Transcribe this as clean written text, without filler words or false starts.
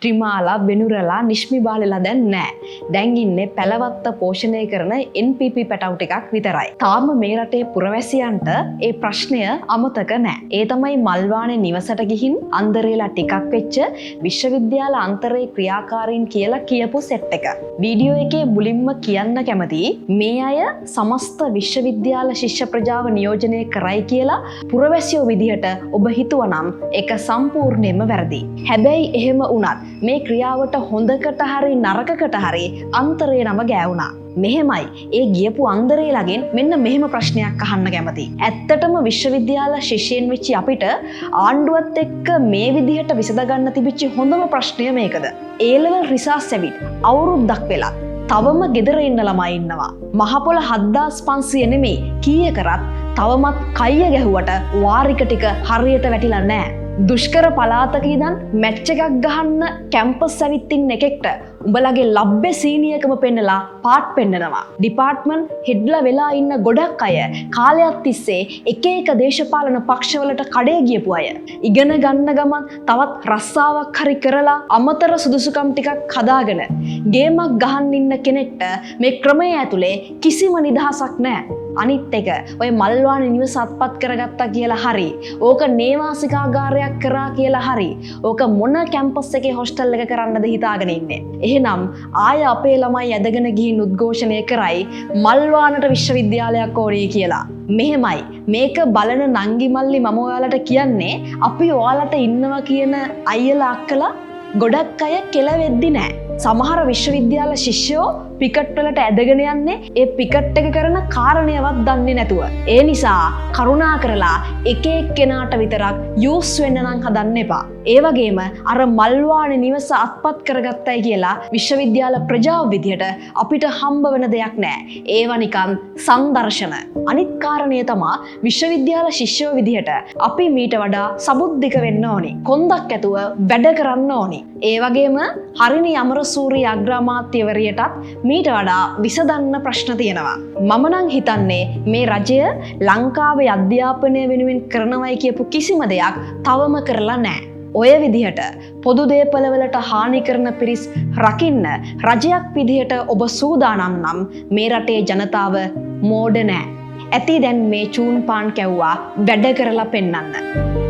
ත්‍රිමාලා වෙනුරලා නිශ්මි බාලලා දැන් නෑ. දැන් ඉන්නේ පැලවත්ත පෝෂණය කරන NPP පැටවු ටිකක් විතරයි. තාම මේ රටේ පුරවැසියන්ට ඒ ප්‍රශ්නය අමතක නෑ. ඒ තමයි මල්වානේ නිවසට ගිහින් අන්දරේලා ටිකක් වෙච්ච විශ්වවිද්‍යාල අන්තරේ ක්‍රියාකාරීන් කියලා කියපු සෙට් එක. වීඩියෝ එකේ මුලින්ම කියන්න කැමති මේ අය සමස්ත විශ්වවිද්‍යාල ශිෂ්‍ය ප්‍රජාව නියෝජනය කරයි කියලා පුරවැසියෝ විදිහට ඔබ හිතුවනම් ඒක සම්පූර්ණයෙන්ම වැරදි. හැබැයි එහෙම වුණත් මේ ක්‍රියාවට හොඳකට හරි නරකකට හරි අන්තරේ නම ගෑවුණා. මෙහෙමයි ඒ ගියපු අන්දරේලාගෙන් මෙන්න මෙහෙම ප්‍රශ්නයක් අහන්න කැමතියි. ඇත්තටම විශ්වවිද්‍යාල ශිෂ්‍යයන් වෙච්ච අපිට ආණ්ඩුවත් එක්ක මේ විදිහට විසඳගන්න තිබිච්ච හොඳම ප්‍රශ්නය මේකද? A-level රිසර්ච් ඇවිත් අවුරුද්දක් වෙලා තවම ගෙදර ඉන්න ළමයි ඉන්නවා. මහපොළ 7500 නෙමෙයි කීය කරත් තවමත් කයිය ගැහුවට වාරික ටික හරියට වැටිලා නැහැ. දුෂ්කර පළාතක ඉඳන් මැච් එකක් ගහන්න කැම්පස් ඇවිත් ඉන්න එකෙක්ට උඹලගේ ලබ්බේ සීනියකම පෙන්නලා පාට් පෙන්නනවා. ඩිපාර්ට්මන්ට් හෙඩ්ලා වෙලා ඉන්න ගොඩක් අය කාලයක් තිස්සේ එක එක දේශපාලන පක්ෂවලට කඩේ ගියපු අය. ඉගෙන ගන්න ගමන් තවත් රස්සාවක් හරි කරලා අමතර සුදුසුකම් ටිකක් හදාගෙන ගේමක් ගහන්න ඉන්න කෙනෙක්ට මේ ක්‍රමය ඇතුලේ කිසිම නිදහසක් නැහැ. අනිත් එක ඔය මල්වානේ නිවස අත්පත් කරගත්තා කියලා හරි ඕක නේවාසිකාගාරයක් කරා කියලා හරි ඕක මොන කැම්පස් එකේ හොස්ටල් එක කරන්නද හිතාගෙන ඉන්නේ. එහෙනම් ආය අපේ ළමයි ඇදගෙන ගිහින් උද්ඝෝෂණය කරයි මල්වානට විශ්වවිද්‍යාලයක් ඕනේ කියලා. මෙහෙමයි මේක බලන නංගි මල්ලි මම ඔයාලට කියන්නේ අපි ඔයාලට ඉන්නවා කියන අයියලා අක්කලා ගොඩක් අය කෙලවෙද්දි නෑ. සමහර විශ්වවිද්‍යාල ශිෂ්‍යෝ පිකට් වලට ඇදගෙන යන්නේ ඒ පිකට් එක කරන කාරණේවත් දන්නේ නැතුව. ඒ නිසා කරුණා කරලා එක එක්කෙනාට විතරක් යූස් වෙන්න නම් හදන්න එපා. ඒ වගේම අර මල්වානේ නිවස අත්පත් කරගත්තයි කියලා විශ්වවිද්‍යාල ප්‍රජාව විදියට අපිට හම්බ වෙන දෙයක් නෑ. ඒවා නිකන් සංදර්ශන. අනිත් කාරණය තමයි විශ්වවිද්‍යාල ශිෂ්‍යෝ විදියට අපි මීට වඩා සබුද්ධික වෙන්න ඕනි. කොන්දක් ඇතුව වැඩ කරන්න ඕනි. ඒ වගේම හරිනි අමරසූරි අග්‍රාමාත්‍යවරියටත් මීට වඩා විසඳන්න ප්‍රශ්න තියෙනවා. මම නම් හිතන්නේ මේ රජය ලංකාවේ අධ්‍යාපනය වෙනුවෙන් කරනවයි කියපු කිසිම දෙයක් තවම කරලා නැහැ. ඔය විදිහට පොදු දේපළවලට හානි කරන පිරිස් රකින්න රජයක් විදිහට ඔබ සූදානම් නම් මේ රටේ ජනතාව මෝඩ නැහැ. ඇති දැන් මේ චූන් පාන් කැව්වා වැඩ කරලා පෙන්නන්න.